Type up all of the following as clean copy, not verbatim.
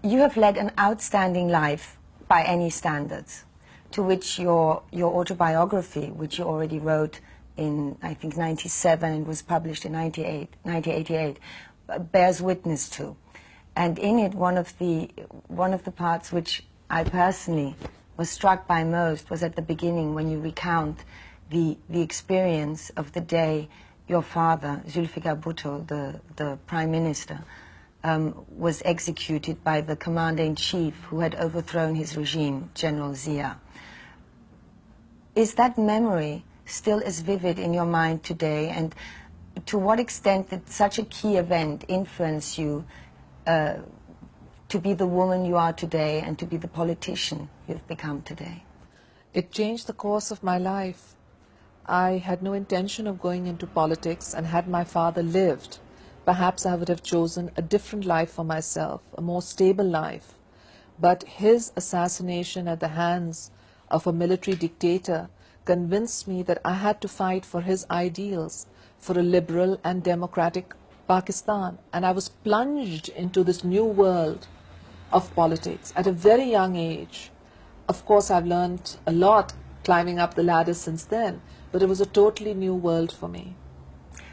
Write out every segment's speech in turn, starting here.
You have led an outstanding life by any standards, to which your autobiography, which you already wrote in, I think, 97 and was published in 1988, bears witness to. And in it, one of the parts which I personally was struck by most was at the beginning, when you recount the experience of the day your father, Zulfikar Bhutto, the Prime Minister, was executed by the commander-in-chief who had overthrown his regime, General Zia. Is that memory still as vivid in your mind today? And to what extent did such a key event influence you to be the woman you are today and to be the politician you've become today? It changed the course of my life. I had no intention of going into politics, and had my father lived, perhaps I would have chosen a different life for myself, a more stable life. But his assassination at the hands of a military dictator convinced me that I had to fight for his ideals, for a liberal and democratic Pakistan. And I was plunged into this new world of politics at a very young age. Of course, I've learned a lot climbing up the ladder since then, but it was a totally new world for me.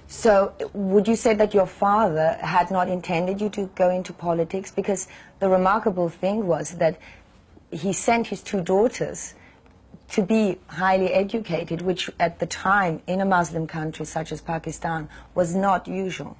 So would you say that your father had not intended you to go into politics? Because the remarkable thing was that he sent his two daughters to be highly educated, which at the time in a Muslim country such as Pakistan was not usual.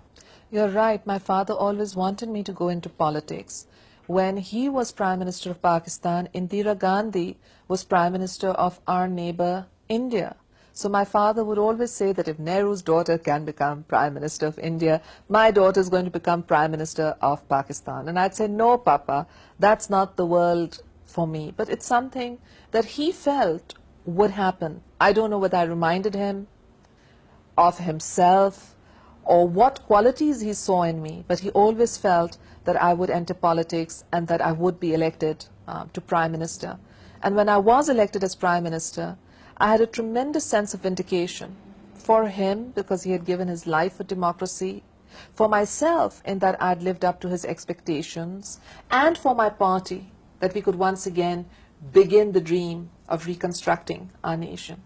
You're right. My father always wanted me to go into politics. When he was Prime Minister of Pakistan, Indira Gandhi was Prime Minister of our neighbor, India. So my father would always say that if Nehru's daughter can become Prime Minister of India, my daughter is going to become Prime Minister of Pakistan. And I'd say, no, Papa, that's not the world for me. But it's something that he felt would happen. I don't know whether I reminded him of himself or what qualities he saw in me, but he always felt that I would enter politics and that I would be elected to Prime Minister. And when I was elected as Prime Minister, I had a tremendous sense of vindication for him because he had given his life for democracy, for myself in that I'd lived up to his expectations, and for my party that we could once again begin the dream of reconstructing our nation.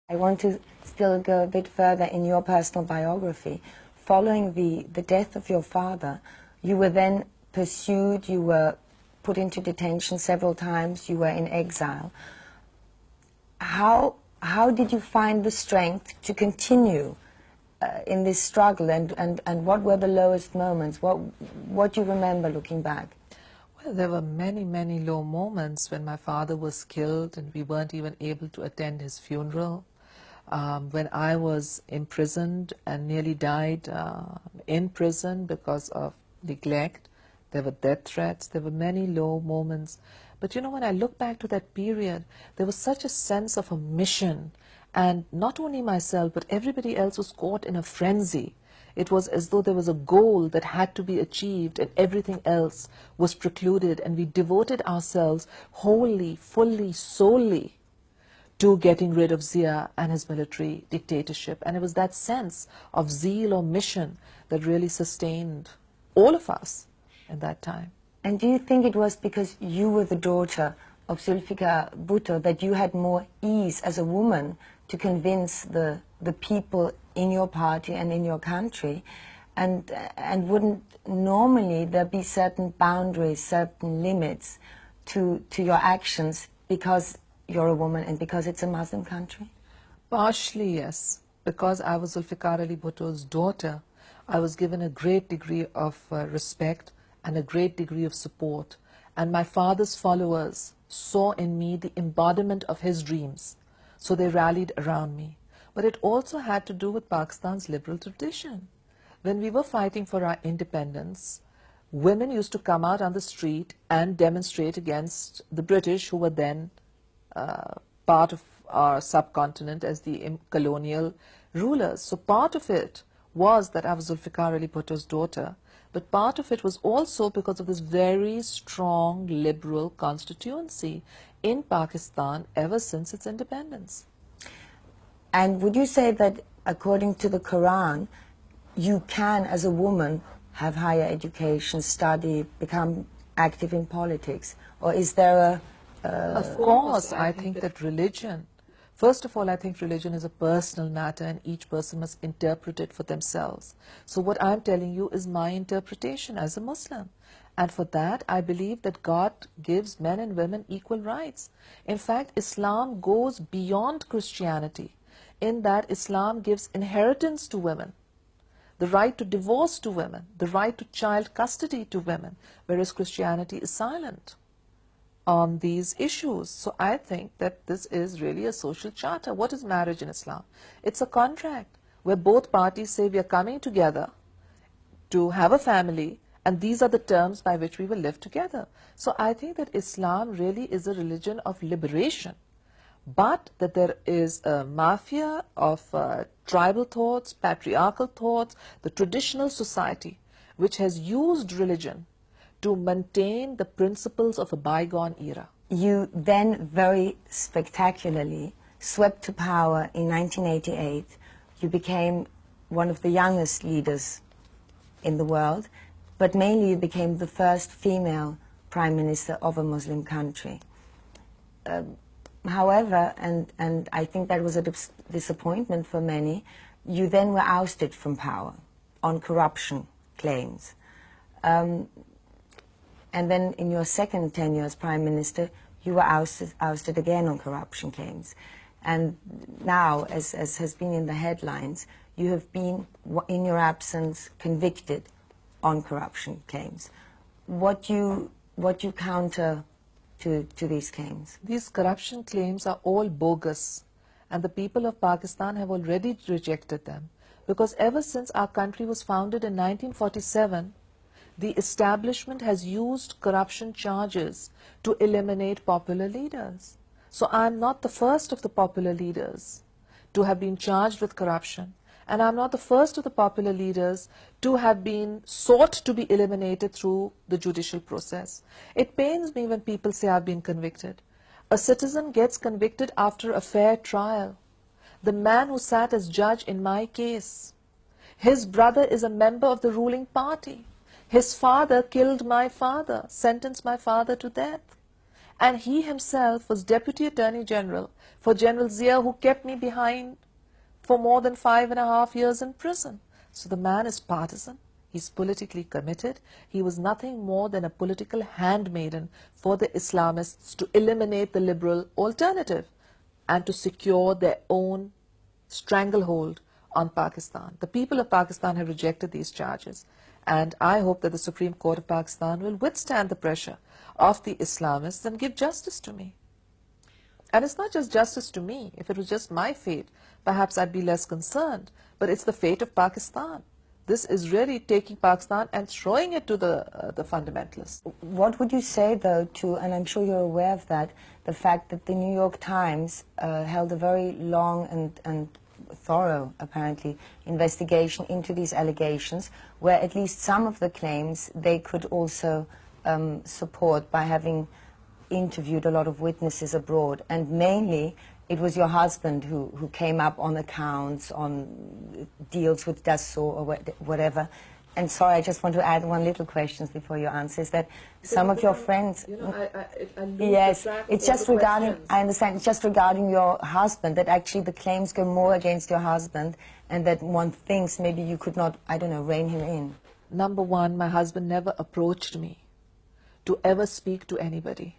I want to still go a bit further in your personal biography. Following the death of your father, you were then pursued, you were put into detention several times, you were in exile. How did you find the strength to continue in this struggle, and what were the lowest moments? What do you remember looking back? Well, there were many, many low moments when my father was killed and we weren't even able to attend his funeral. When I was imprisoned and nearly died in prison because of neglect, there were death threats, there were many low moments. But you know, when I look back to that period, there was such a sense of a mission, and not only myself, but everybody else was caught in a frenzy. It was as though there was a goal that had to be achieved and everything else was precluded, and we devoted ourselves wholly, fully, solely to getting rid of Zia and his military dictatorship. And it was that sense of zeal or mission that really sustained all of us in that time. And do you think it was because you were the daughter of Zulfikar Bhutto that you had more ease as a woman to convince the people in your party and in your country? And wouldn't normally there be certain boundaries, certain limits to your actions because you're a woman and because it's a Muslim country? Partially, yes. Because I was Zulfikar Ali Bhutto's daughter, I was given a great degree of respect and a great degree of support. And my father's followers saw in me the embodiment of his dreams. So they rallied around me. But it also had to do with Pakistan's liberal tradition. When we were fighting for our independence, women used to come out on the street and demonstrate against the British, who were then part of our subcontinent as the colonial rulers. So part of it was that I was Zulfikar Ali Bhutto's daughter, but part of it was also because of this very strong liberal constituency in Pakistan ever since its independence. And would you say that according to the Quran, you can, as a woman, have higher education, study, become active in politics? Or is there Of course, I think that religion, first of all, I think religion is a personal matter and each person must interpret it for themselves. So what I'm telling you is my interpretation as a Muslim. And for that, I believe that God gives men and women equal rights. In fact, Islam goes beyond Christianity in that Islam gives inheritance to women, the right to divorce to women, the right to child custody to women, whereas Christianity is silent on these issues. So I think that this is really a social charter. What is marriage in Islam? It's a contract where both parties say we are coming together to have a family and these are the terms by which we will live together. So I think that Islam really is a religion of liberation, but that there is a mafia of tribal thoughts, patriarchal thoughts, the traditional society which has used religion to maintain the principles of a bygone era. You then very spectacularly swept to power in 1988. You became one of the youngest leaders in the world, but mainly you became the first female prime minister of a Muslim country. However, and I think that was a disappointment for many, you then were ousted from power on corruption claims. And then in your second tenure as Prime Minister, you were ousted again on corruption claims. And now, as has been in the headlines, you have been, in your absence, convicted on corruption claims. What you counter to these claims? These corruption claims are all bogus, and the people of Pakistan have already rejected them. Because ever since our country was founded in 1947, the establishment has used corruption charges to eliminate popular leaders. So I'm not the first of the popular leaders to have been charged with corruption, and I'm not the first of the popular leaders to have been sought to be eliminated through the judicial process. It pains me when people say I've been convicted. A citizen gets convicted after a fair trial. The man who sat as judge in my case, his brother is a member of the ruling party. His father killed my father, sentenced my father to death. And he himself was Deputy Attorney General for General Zia, who kept me behind for more than 5.5 years in prison. So the man is partisan. He's politically committed. He was nothing more than a political handmaiden for the Islamists to eliminate the liberal alternative and to secure their own stranglehold on Pakistan. The people of Pakistan have rejected these charges. And I hope that the Supreme Court of Pakistan will withstand the pressure of the Islamists and give justice to me. And it's not just justice to me. If it was just my fate, perhaps I'd be less concerned. But it's the fate of Pakistan. This is really taking Pakistan and throwing it to the fundamentalists. What would you say, though, to, and I'm sure you're aware of that, the fact that the New York Times held a very long and thorough, apparently, investigation into these allegations, where at least some of the claims they could also support by having interviewed a lot of witnesses abroad, and mainly it was your husband who came up on accounts, on deals with Dassault or whatever. And sorry, I just want to add one little question before you answer, is that some of your friends... You know, I lose yes, the track of it's all just the regarding, questions. I understand, it's just regarding your husband, that actually the claims go more against your husband, and that one thinks maybe you could not, I don't know, rein him in. Number one, my husband never approached me to ever speak to anybody,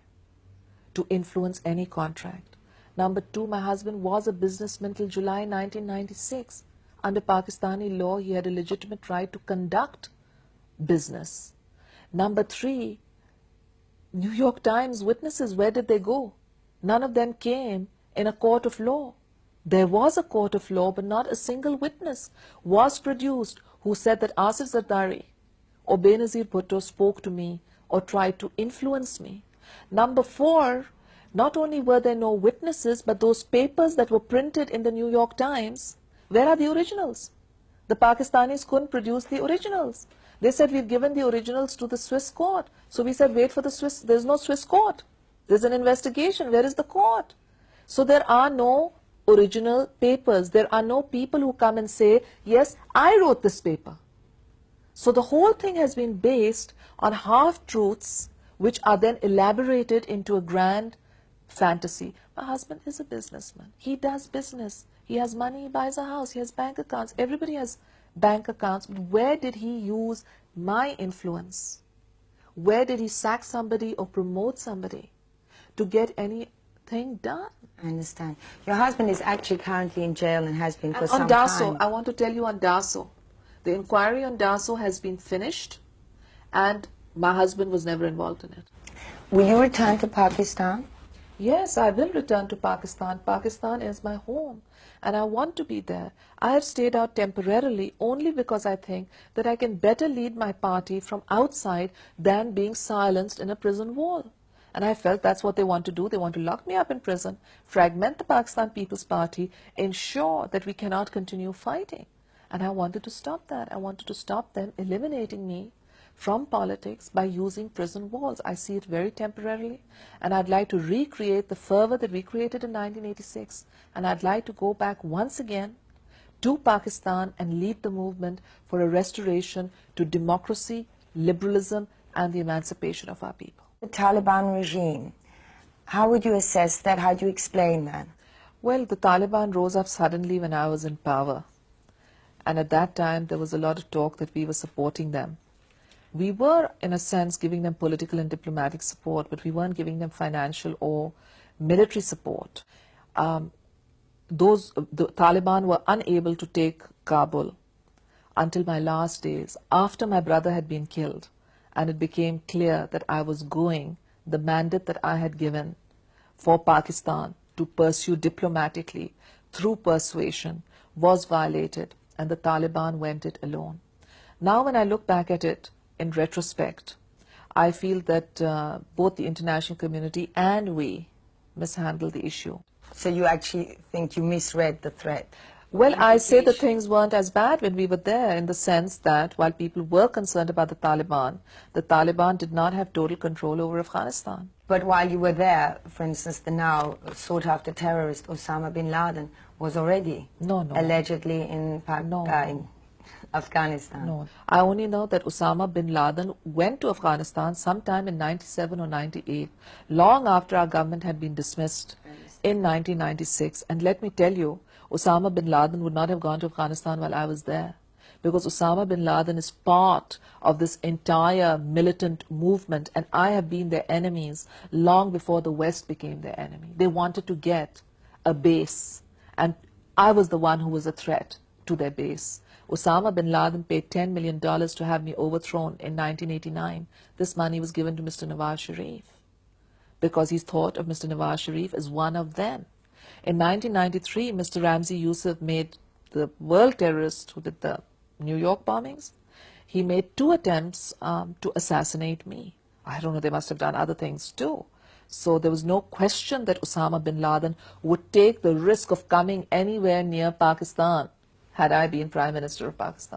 to influence any contract. Number two, my husband was a businessman till July 1996. Under Pakistani law, he had a legitimate right to conduct business. Number three, New York Times witnesses, where did they go? None of them came in a court of law. There was a court of law, but not a single witness was produced who said that Asif Zardari or Benazir Bhutto spoke to me or tried to influence me. Number four, not only were there no witnesses, but those papers that were printed in the New York Times, where are the originals? The Pakistanis couldn't produce the originals. They said, we've given the originals to the Swiss court. So we said, wait for the Swiss. There's no Swiss court. There's an investigation. Where is the court? So there are no original papers. There are no people who come and say, yes, I wrote this paper. So the whole thing has been based on half-truths which are then elaborated into a grand fantasy. My husband is a businessman. He does business. He has money, he buys a house, he has bank accounts. Everybody has bank accounts. But where did he use my influence? Where did he sack somebody or promote somebody to get anything done? I understand. Your husband is actually currently in jail and has been for And some on Daso, time. I want to tell you on Daso, the inquiry on Daso has been finished and my husband was never involved in it. Will you return to Pakistan? Yes, I will return to Pakistan. Pakistan is my home and I want to be there. I have stayed out temporarily only because I think that I can better lead my party from outside than being silenced in a prison wall. And I felt that's what they want to do. They want to lock me up in prison, fragment the Pakistan People's Party, ensure that we cannot continue fighting. And I wanted to stop that. I wanted to stop them eliminating me from politics by using prison walls. I see it very temporarily, and I'd like to recreate the fervor that we created in 1986, and I'd like to go back once again to Pakistan and lead the movement for a restoration to democracy, liberalism, and the emancipation of our people. The Taliban regime, how would you assess that? How do you explain that? Well, the Taliban rose up suddenly when I was in power, and at that time there was a lot of talk that we were supporting them. We were, in a sense, giving them political and diplomatic support, but we weren't giving them financial or military support. The Taliban were unable to take Kabul until my last days, after my brother had been killed, and it became clear that I was going, the mandate that I had given for Pakistan to pursue diplomatically through persuasion was violated, and the Taliban went it alone. Now when I look back at it, in retrospect, I feel that both the international community and we mishandled the issue. So you actually think you misread the threat? Well, I say that things weren't as bad when we were there, in the sense that while people were concerned about the Taliban did not have total control over Afghanistan. But while you were there, for instance, the now sought-after terrorist Osama bin Laden was already allegedly in Afghanistan. No, I only know that Osama bin Laden went to Afghanistan sometime in 97 or 98, long after our government had been dismissed in 1996. And let me tell you, Osama bin Laden would not have gone to Afghanistan while I was there, because Osama bin Laden is part of this entire militant movement, and I have been their enemies long before the West became their enemy. They wanted to get a base, and I was the one who was a threat to their base. Osama bin Laden paid $10 million to have me overthrown in 1989. This money was given to Mr. Nawaz Sharif because he thought of Mr. Nawaz Sharif as one of them. In 1993, Mr. Ramzi Yousef made the world terrorist who did the New York bombings. He made 2 attempts to assassinate me. I don't know, they must have done other things too. So there was no question that Osama bin Laden would take the risk of coming anywhere near Pakistan had I been Prime Minister of Pakistan.